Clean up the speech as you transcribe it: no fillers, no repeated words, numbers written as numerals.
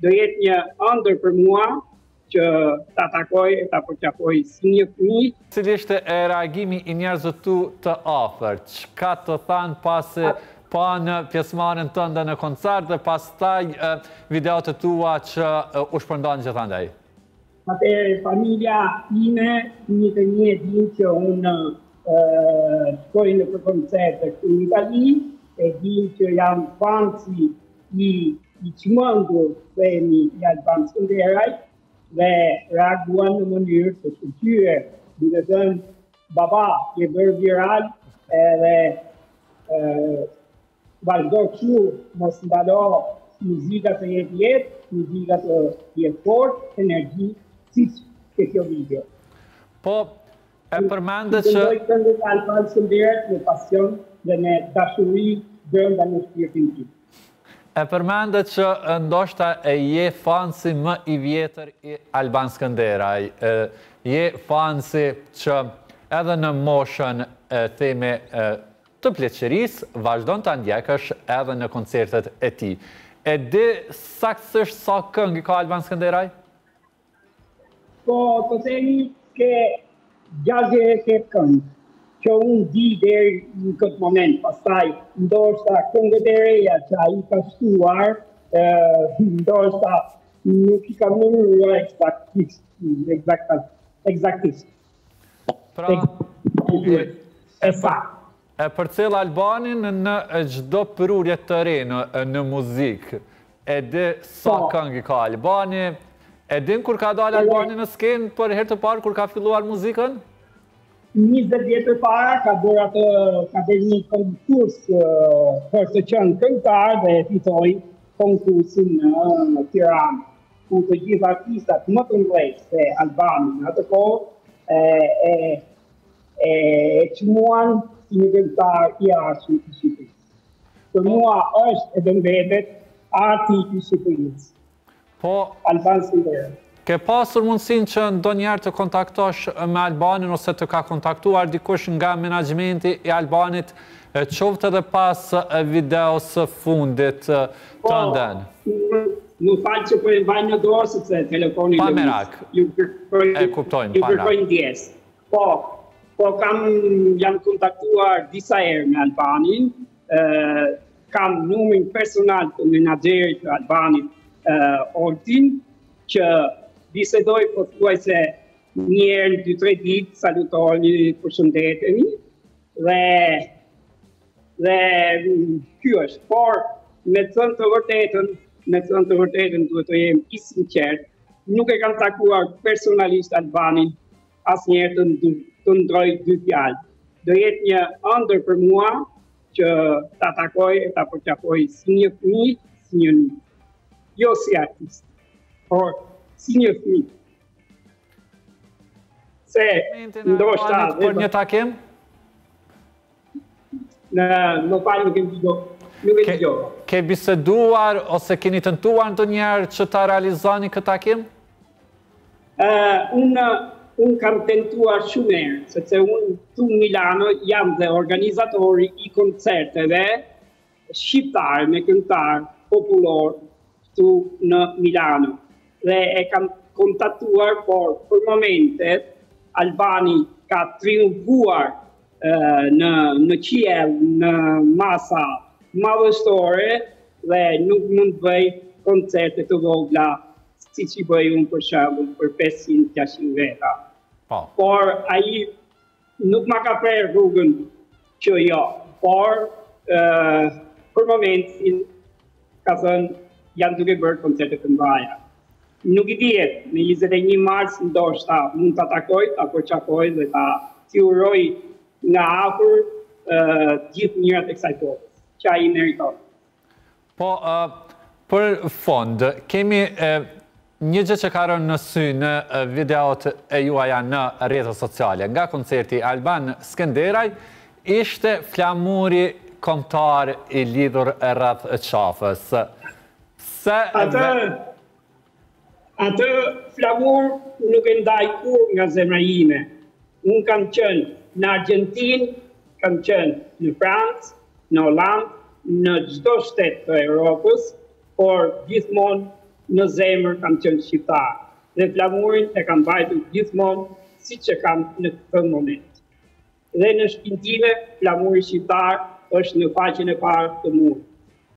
do jetë një ëndër për mua që ta takoj e ta përqafoj si një fëmijë. Cili ishte reagimi i njerëzve tu të afërt? Çka të thanë pasi pa në pjesëmarrjen tënde në koncert dhe pastaj videot e tua që u shpërndan gjithandaj? Atëherë familja ime, një të një e din që unë shkoj në për koncerte këtu në Itali, e din që jam fansi i çmendur themi i Alban Skënderaj, dhe reaguan në mënyrë të shkëlqyer, duke thënë baba je bërë viral edhe vazhdo kështu, mos ndalo muzika të jetë, muzika të jetë fort, energji, siç ke kjo video. Po, e përmendet që Këndoj këngët e Alban Skënderajt me pasion dhe me dashuri brenda në shpirtin tim. E përmendet që ndoshta e je fansi më i vjetër i Alban Skënderaj. Je fansi që edhe në moshën theme të pleqërisë vazhdon të ndjekësh edhe në koncertet e tij. E di saktësisht sa këngë ka Alban Skënderaj? Po, të themi ke 60 këngë që unë di deri në këtë moment, pastaj ndoshta këngët e reja që ai ka shtuar, ndoshta nuk i ka numëruar eksaktisht. Pra, e përcjell Albanin në çdo përurje të re në muzikë. E di sa këngë ka Albani, e din kur ka dalë Albani në skenë për herë të parë kur ka filluar muzikën? 20 vjetë para ka bërë një konkurs për të qenë këngëtar dhe fitoi konkursin në Tiranë, ku të gjithë artistat më të mëdhenj se Albani në atë kohë e çmuan si një këngëtar i arshëm të Shqipërisë. Për mua është edhe mbetet arti i Shqipërisë. Po, Alban Skënderaj. Ke pasur mundësinë që ndonjëherë të kontaktosh me Albanin ose të ka kontaktuar dikush nga menaxhmenti i Albanit, qoftë edhe pas videos së fundit të ndën? Më falë që po e mbaj në dorë sepse telefoni pa merak. E kuptojmë, ju kërkoj ndjesë. Po jam kontaktuar disa herë me Albanin, kam numrin personal të menaxherit të Albanit, Oltin, që bisedoj pothuajse një herë në 2-3 ditë, salutohemi, përshëndetemi dhe ky është. Por me të thënë të vërtetën duhet të jem i sinqert, nuk e kam takuar personalisht Albanin asnjëherë të ndroj 2 fjalë. Do jetë një ëndër për mua që ta takoj e ta përqafoj si një fëmijë, si një jo si artist, por si një fëmijë. Se ndoshta për një takim? Më falë nuk e dëgjova. Ke biseduar ose keni tentuar ndonjëherë që ta realizoni këtë takim? Unë kam tentuar shumë herë, sepse unë këtu në Milano jam dhe organizatori i koncerteve shqiptar me këngëtar popullor këtu në Milano. Dhe e kam kontaktuar, por për momentet Albani ka triumfuar në qiell, në masa madhështore dhe nuk mund të bëj koncerte të vogla siç i bëj unë për shembull për 500-600 veta. Por ai nuk ma ka prerë rrugën që jo, por për momentin ka thënë janë duke bërë koncerte të mëdha. Nuk i dihet, në 21 mars ndoshta mund ta takoj, ta përqafoj dhe ta siguroj nga afër gjithë mirat e kësaj bote, që ai meriton. Po, për fond, kemi një gjë që ka rënë në sy në videot e juaja në rrjetet sociale. Nga koncerti Alban Skënderaj ishte flamuri kombëtar i lidhur rreth qafës. Atë flamur nuk e ndaj kur nga zemra ime. Unë kam qenë në Argentinë, kam qenë në Francë, në Hollandë, në çdo shtet të Europës, por gjithmonë në zemër kam qenë shqiptar dhe flamurin e kam mbajtur gjithmonë siç e kam në këtë moment. Dhe në shpinëtime, flamuri shqiptar është në faqen e parë të murit.